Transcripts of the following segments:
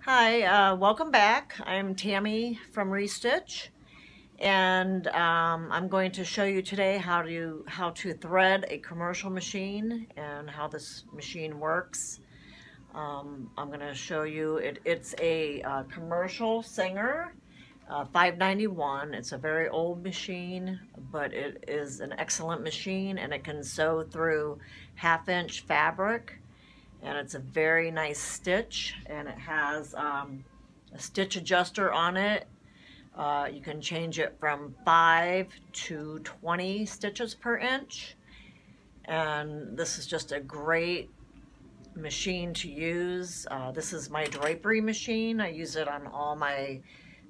Hi, welcome back. I'm Tammy from Restitch, and I'm going to show you today how to thread a commercial machine and how this machine works. I'm going to show you it's a commercial Singer, 591. It's a very old machine, but it is an excellent machine, and it can sew through 1/2 inch fabric. And it's a very nice stitch, and it has a stitch adjuster on it. You can change it from 5 to 20 stitches per inch, and this is just a great machine to use. This is my drapery machine. I use it on all my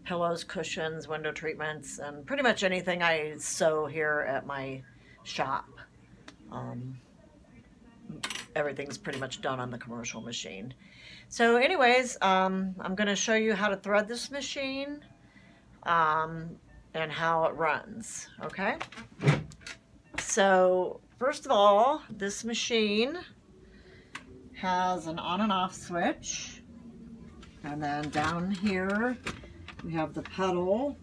pillows, cushions, window treatments, and pretty much anything I sew here at my shop. Everything's pretty much done on the commercial machine. So anyways, I'm going to show you how to thread this machine and how it runs, okay? So first of all, this machine has an on and off switch, and then down here we have the pedal,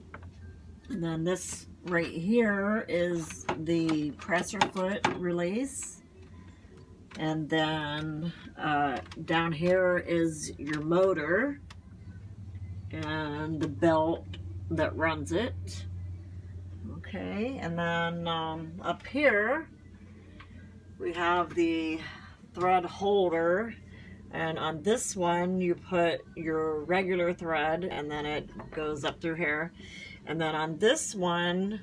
and then this right here is the presser foot release. And then down here is your motor and the belt that runs it. Okay, and then up here we have the thread holder, and on this one you put your regular thread, and then it goes up through here. And then on this one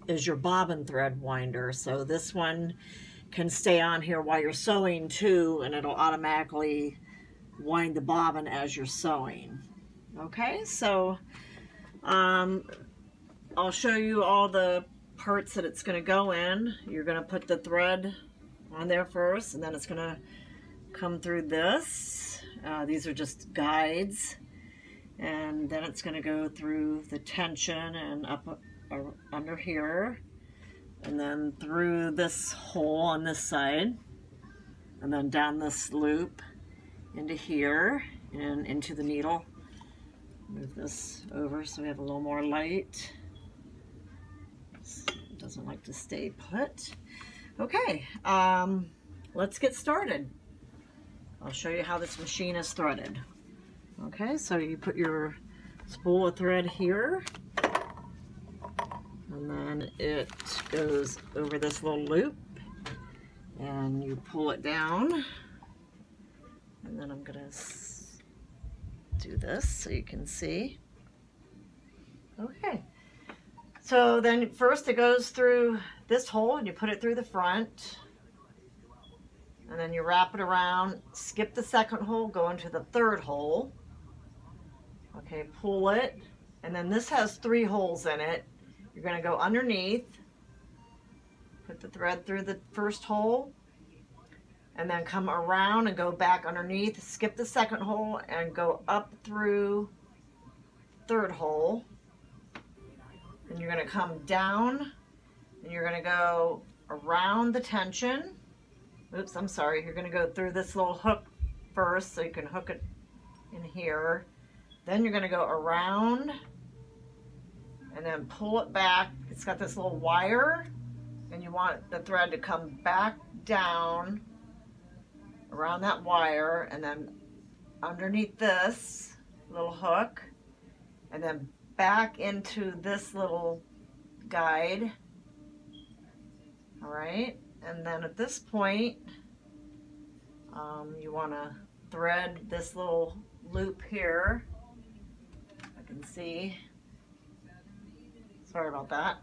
is your bobbin thread winder. So this one can stay on here while you're sewing too, and it'll automatically wind the bobbin as you're sewing. Okay, so I'll show you all the parts that it's going to go in. You're going to put the thread on there first, and then it's going to come through this. These are just guides, and then it's going to go through the tension and up under here, and then through this hole on this side, and then down this loop into here and into the needle. Move this over so we have a little more light. It doesn't like to stay put. Okay, let's get started. I'll show you how this machine is threaded. Okay, so you put your spool of thread here, and then it goes over this little loop, and you pull it down, and then I'm gonna do this so you can see. Okay, so then first it goes through this hole, and you put it through the front, and then you wrap it around, skip the second hole, go into the third hole. Okay, pull it, and then this has 3 holes in it. You're going to go underneath, put the thread through the first hole, and then come around and go back underneath, skip the second hole, and go up through the third hole. And you're going to come down, and you're going to go around the tension. Oops, I'm sorry. You're going to go through this little hook first, so you can hook it in here. Then you're going to go around and then pull it back. It's got this little wire, and you want the thread to come back down around that wire, and then underneath this little hook, and then back into this little guide. All right, and then at this point you want to thread this little loop here. I can see. Sorry about that.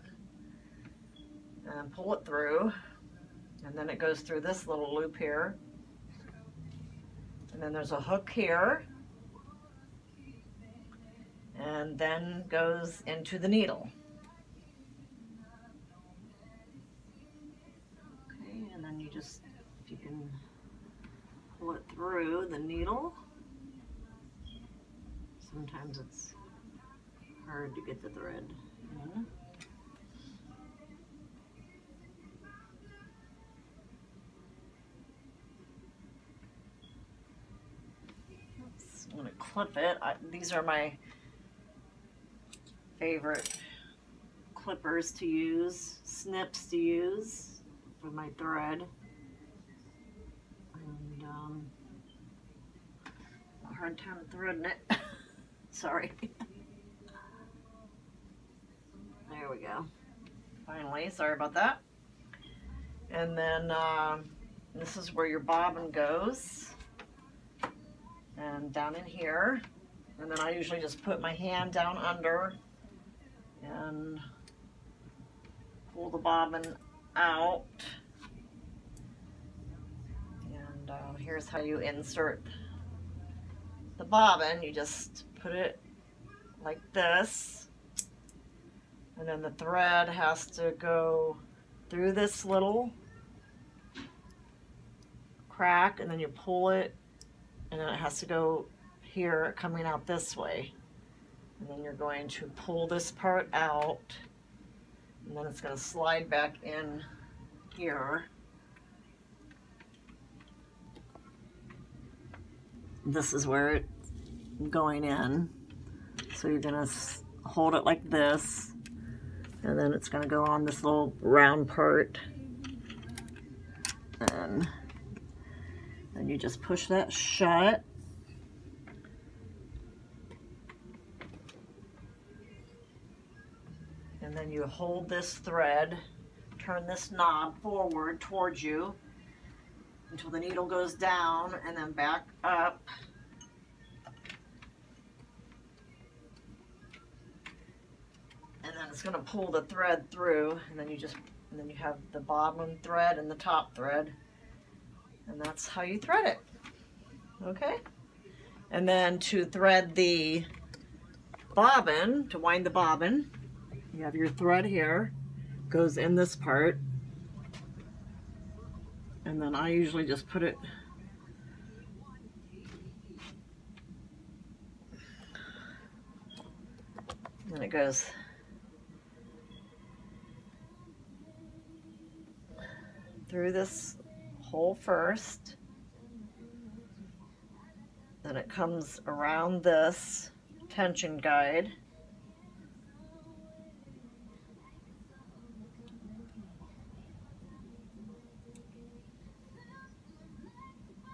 And pull it through, and then it goes through this little loop here, and then there's a hook here, and then goes into the needle. Okay, and then you just, if you can pull it through the needle. Sometimes it's hard to get the thread in. I'm going to clip it. These are my favorite clippers to use, snips to use for my thread. And a hard time threading it. Sorry. There we go. Finally, sorry about that. And then this is where your bobbin goes. And down in here. And then I usually just put my hand down under and pull the bobbin out. And here's how you insert the bobbin. You just put it like this. And then the thread has to go through this little crack, and then you pull it, and then it has to go here, coming out this way. And then you're going to pull this part out, and then it's going to slide back in here. This is where it's going in. So you're going to hold it like this, and then it's going to go on this little round part. And then you just push that shut. And then you hold this thread, turn this knob forward towards you until the needle goes down, and then back up. And then it's going to pull the thread through, and then you have the bottom thread and the top thread, and that's how you thread it. Okay? And then to thread the bobbin, to wind the bobbin, you have your thread here, goes in this part, and then I usually just put it and it goes through this hole first, then it comes around this tension guide,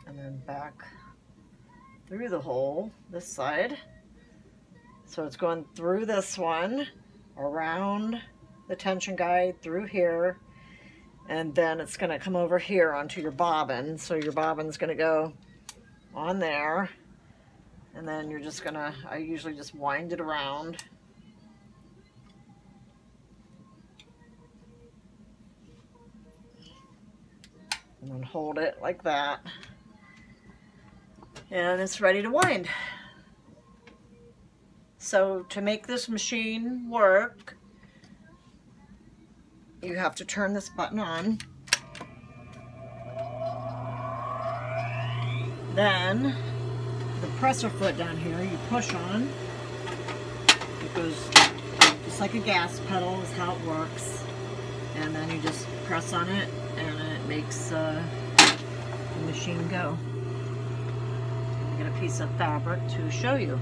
and then back through the hole this side. So it's going through this one, around the tension guide, through here, and then it's going to come over here onto your bobbin. So your bobbin's going to go on there, and then you're just going to, I usually just wind it around. And then hold it like that. And it's ready to wind. So to make this machine work, you have to turn this button on. Then the presser foot down here, you push on. It goes just like a gas pedal is how it works. And then you just press on it and it makes the machine go. Get a piece of fabric to show you.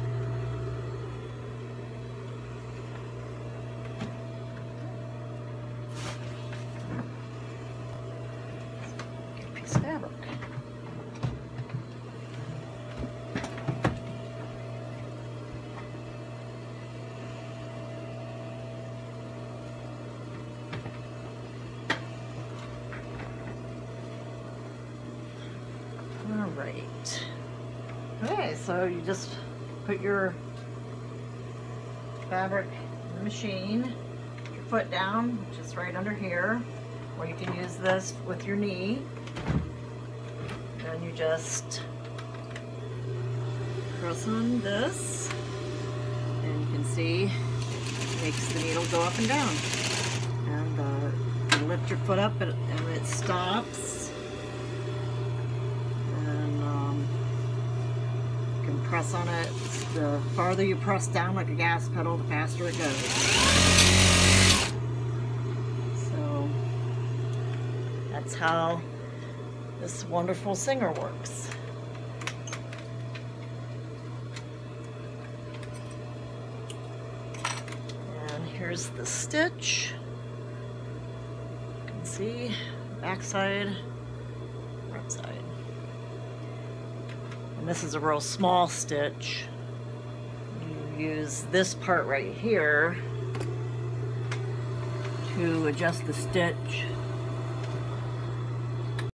Fabric. All right. Okay, so you just put your fabric in the machine, put your foot down, which is right under here, or you can use this with your knee. And you just press on this, and you can see it makes the needle go up and down. And you lift your foot up and it stops. And you can press on it. The farther you press down like a gas pedal, the faster it goes. So that's how this wonderful singer works. Here's the stitch. You can see back side, front side. And this is a real small stitch. You use this part right here to adjust the stitch